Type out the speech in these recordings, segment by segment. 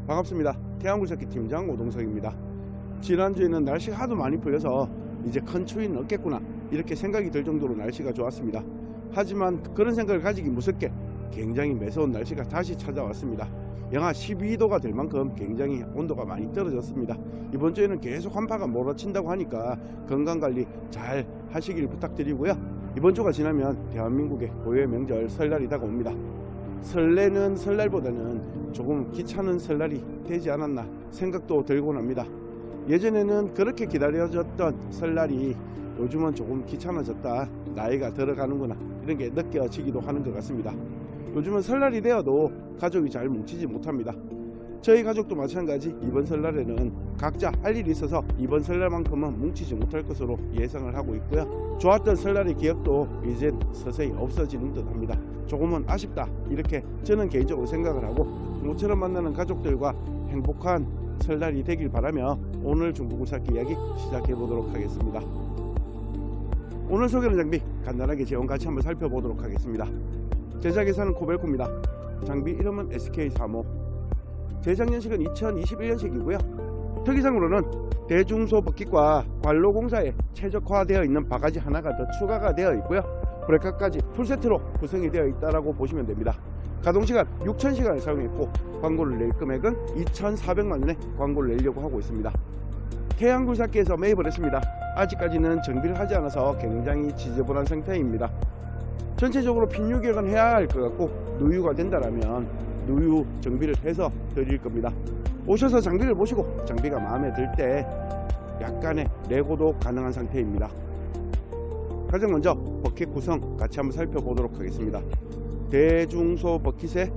반갑습니다. 태양굴삭기 팀장 오동석입니다. 지난주에는 날씨가 하도 많이 풀려서 이제 큰 추위는 없겠구나 이렇게 생각이 들 정도로 날씨가 좋았습니다. 하지만 그런 생각을 가지기 무섭게 굉장히 매서운 날씨가 다시 찾아왔습니다. 영하 12도가 될 만큼 굉장히 온도가 많이 떨어졌습니다. 이번 주에는 계속 한파가 몰아친다고 하니까 건강관리 잘 하시길 부탁드리고요. 이번 주가 지나면 대한민국의 고유의 명절 설날이 다가옵니다. 설레는 설날보다는 조금 귀찮은 설날이 되지 않았나 생각도 들곤 합니다. 예전에는 그렇게 기다려졌던 설날이 요즘은 조금 귀찮아졌다, 나이가 들어가는구나 이런 게 느껴지기도 하는 것 같습니다. 요즘은 설날이 되어도 가족이 잘 뭉치지 못합니다. 저희 가족도 마찬가지 이번 설날에는 각자 할 일이 있어서 이번 설날만큼은 뭉치지 못할 것으로 예상을 하고 있고요. 좋았던 설날의 기억도 이제 서서히 없어지는 듯 합니다. 조금은 아쉽다 이렇게 저는 개인적으로 생각을 하고, 모처럼 만나는 가족들과 행복한 설날이 되길 바라며 오늘 중부굴삭기 이야기 시작해 보도록 하겠습니다. 오늘 소개하는 장비 간단하게 제원 같이 한번 살펴보도록 하겠습니다. 제작회사는 코벨코입니다. 장비 이름은 SK35. 제작 연식은 2021년식이고요. 특이사항으로는 대중소 버킷과 관로공사에 최적화되어 있는 바가지 하나가 더 추가가 되어 있고요. 브레이크까지 풀세트로 구성이 되어 있다고 보시면 됩니다. 가동시간 6000시간을 사용했고 광고를 낼 금액은 2400만원에 광고를 내려고 하고 있습니다. 태양굴삭기에서 매입을 했습니다. 아직까지는 정비를 하지 않아서 굉장히 지저분한 상태입니다. 전체적으로 핀유격은 해야 할 것 같고, 누유가 된다라면 누유 정비를 해서 드릴 겁니다. 오셔서 장비를 보시고 장비가 마음에 들 때 약간의 레고도 가능한 상태입니다. 가장 먼저 버킷 구성 같이 한번 살펴보도록 하겠습니다. 대중소 버킷에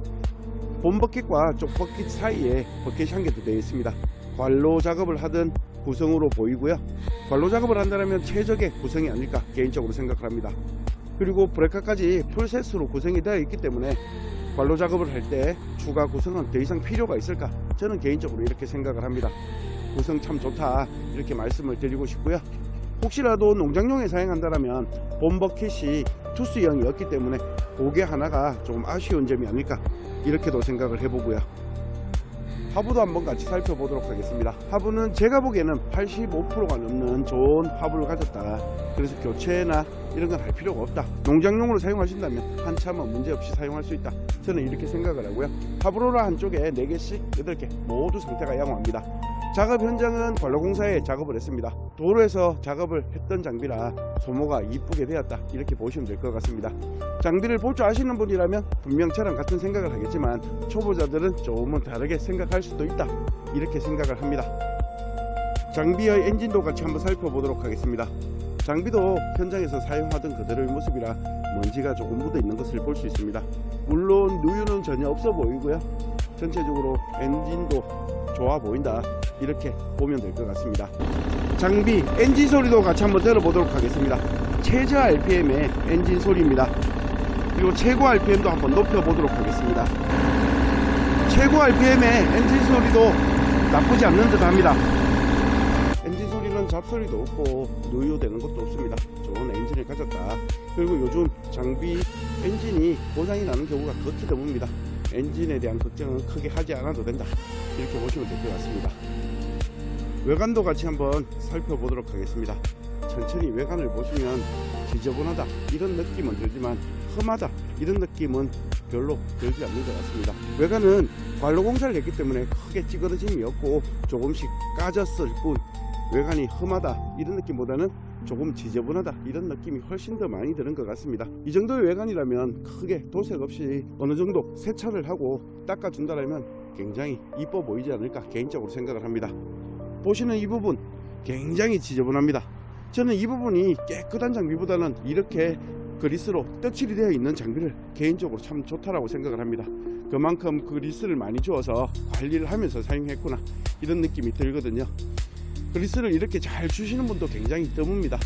본 버킷과 쪽 버킷 사이에 버킷이 한 개 더 되어 있습니다. 관로 작업을 하던 구성으로 보이고요. 관로 작업을 한다면 최적의 구성이 아닐까 개인적으로 생각을 합니다. 그리고 브레이크까지 풀셋으로 구성이 되어 있기 때문에 관로 작업을 할 때 추가 구성은 더 이상 필요가 있을까, 저는 개인적으로 이렇게 생각을 합니다. 구성 참 좋다 이렇게 말씀을 드리고 싶고요. 혹시라도 농장용에 사용한다면 본 버킷이 투스형이었기 때문에 그게 하나가 조금 아쉬운 점이 아닐까 이렇게도 생각을 해보고요. 하부도 한번 같이 살펴보도록 하겠습니다. 하부는 제가 보기에는 85%가 넘는 좋은 하부를 가졌다. 그래서 교체나 이런 건 할 필요가 없다. 농장용으로 사용하신다면 한참은 문제없이 사용할 수 있다. 저는 이렇게 생각을 하고요. 하부로라 한쪽에 4개씩 8개 모두 상태가 양호합니다. 작업 현장은 관로공사에 작업을 했습니다. 도로에서 작업을 했던 장비라 소모가 이쁘게 되었다 이렇게 보시면 될 것 같습니다. 장비를 볼 줄 아시는 분이라면 분명 저랑 같은 생각을 하겠지만 초보자들은 조금은 다르게 생각할 수도 있다 이렇게 생각을 합니다. 장비의 엔진도 같이 한번 살펴보도록 하겠습니다. 장비도 현장에서 사용하던 그대로의 모습이라 먼지가 조금 묻어 있는 것을 볼 수 있습니다. 물론 누유는 전혀 없어 보이고요. 전체적으로 엔진도 좋아 보인다 이렇게 보면 될 것 같습니다. 장비 엔진 소리도 같이 한번 들어보도록 하겠습니다. 최저 RPM의 엔진 소리입니다. 그리고 최고 RPM도 한번 높여보도록 하겠습니다. 최고 RPM의 엔진 소리도 나쁘지 않는 듯 합니다. 엔진 소리는 잡소리도 없고 누유되는 것도 없습니다. 좋은 엔진을 가졌다. 그리고 요즘 장비 엔진이 고장이 나는 경우가 극히 드뭅니다. 엔진에 대한 걱정은 크게 하지 않아도 된다 이렇게 보시면 될 것 같습니다. 외관도 같이 한번 살펴보도록 하겠습니다. 천천히 외관을 보시면 지저분하다 이런 느낌은 들지만 험하다 이런 느낌은 별로 들지 않는 것 같습니다. 외관은 관로공사를 했기 때문에 크게 찌그러짐이 없고 조금씩 까졌을 뿐, 외관이 험하다 이런 느낌보다는 조금 지저분하다 이런 느낌이 훨씬 더 많이 드는 것 같습니다. 이 정도의 외관이라면 크게 도색 없이 어느 정도 세차를 하고 닦아준다면 굉장히 이뻐 보이지 않을까 개인적으로 생각을 합니다. 보시는 이 부분 굉장히 지저분합니다. 저는 이 부분이 깨끗한 장비보다는 이렇게 그리스로 떡칠이 되어 있는 장비를 개인적으로 참 좋다라고 생각을 합니다. 그만큼 그리스를 많이 주어서 관리를 하면서 사용했구나 이런 느낌이 들거든요. 그리스를 이렇게 잘 주시는 분도 굉장히 드뭅니다.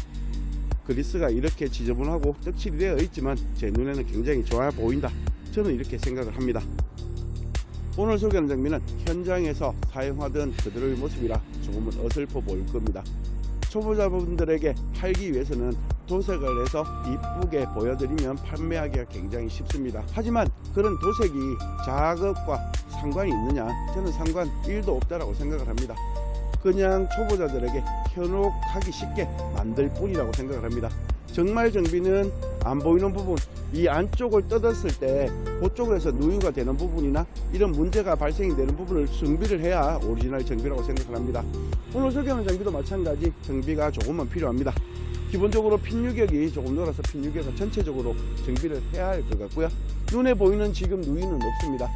그리스가 이렇게 지저분하고 떡칠이 되어 있지만 제 눈에는 굉장히 좋아 보인다, 저는 이렇게 생각을 합니다. 오늘 소개하는 장비는 현장에서 사용하던 그대로의 모습이라 조금은 어설퍼 보일 겁니다. 초보자분들에게 팔기 위해서는 도색을 해서 이쁘게 보여드리면 판매하기가 굉장히 쉽습니다. 하지만 그런 도색이 작업과 상관이 있느냐? 저는 상관 1도 없다라고 생각을 합니다. 그냥 초보자들에게 현혹하기 쉽게 만들 뿐이라고 생각을 합니다. 정말 정비는 안 보이는 부분, 이 안쪽을 뜯었을 때 그쪽에서 누유가 되는 부분이나 이런 문제가 발생이 되는 부분을 정비를 해야 오리지널 정비라고 생각을 합니다. 오늘 소개하는 정비도 마찬가지 정비가 조금만 필요합니다. 기본적으로 핀 유격이 조금 놀아서 핀 유격은 전체적으로 정비를 해야 할 것 같고요. 눈에 보이는 지금 누유는 없습니다.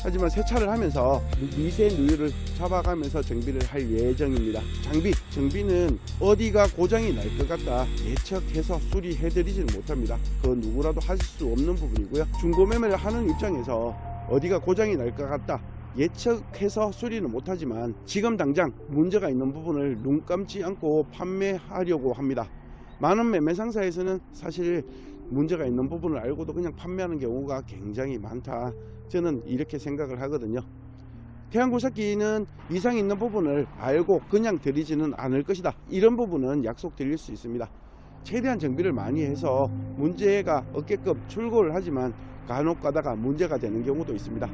하지만 세차를 하면서 미세 누유를 잡아가면서 정비를 할 예정입니다. 정비는 어디가 고장이 날 것 같다 예측해서 수리해드리지는 못합니다. 그건 누구라도 하실 수 없는 부분이고요. 중고매매를 하는 입장에서 어디가 고장이 날 것 같다 예측해서 수리는 못하지만 지금 당장 문제가 있는 부분을 눈 감지 않고 판매하려고 합니다. 많은 매매상사에서는 사실 문제가 있는 부분을 알고도 그냥 판매하는 경우가 굉장히 많다. 저는 이렇게 생각을 하거든요. 태양굴삭기는 이상 있는 부분을 알고 그냥 드리지는 않을 것이다. 이런 부분은 약속 드릴 수 있습니다. 최대한 정비를 많이 해서 문제가 없게끔 출고를 하지만 간혹 가다가 문제가 되는 경우도 있습니다.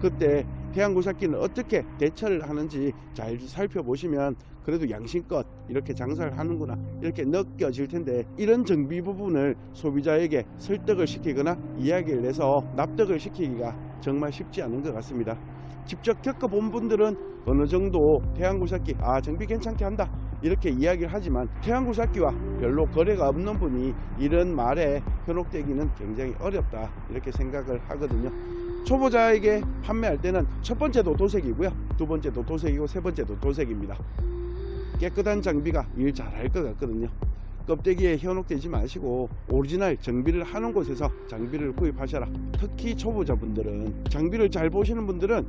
그때 태양굴삭기는 어떻게 대처를 하는지 잘 살펴보시면 그래도 양심껏 이렇게 장사를 하는구나 이렇게 느껴질 텐데, 이런 정비 부분을 소비자에게 설득을 시키거나 이야기를 해서 납득을 시키기가 정말 쉽지 않은 것 같습니다. 직접 겪어본 분들은 어느 정도 태양굴삭기 정비 괜찮게 한다 이렇게 이야기를 하지만 태양굴삭기와 별로 거래가 없는 분이 이런 말에 현혹되기는 굉장히 어렵다 이렇게 생각을 하거든요. 초보자에게 판매할 때는 첫 번째도 도색이고요, 두 번째도 도색이고 세 번째도 도색입니다. 깨끗한 장비가 일 잘할 것 같거든요. 껍데기에 현혹되지 마시고 오리지널 정비를 하는 곳에서 장비를 구입하셔라. 특히 초보자분들은, 장비를 잘 보시는 분들은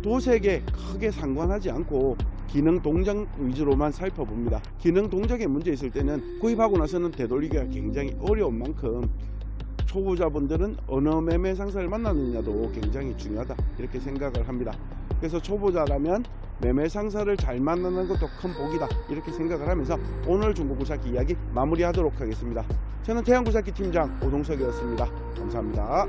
도색에 크게 상관하지 않고 기능 동작 위주로만 살펴봅니다. 기능 동작에 문제 있을 때는 구입하고 나서는 되돌리기가 굉장히 어려운 만큼 초보자분들은 어느 매매 상사를 만나느냐도 굉장히 중요하다 이렇게 생각을 합니다. 그래서 초보자라면 매매 상사를 잘 만나는 것도 큰 복이다 이렇게 생각을 하면서 오늘 중고굴삭기 이야기 마무리하도록 하겠습니다. 저는 태양굴삭기 팀장 오동석이었습니다. 감사합니다.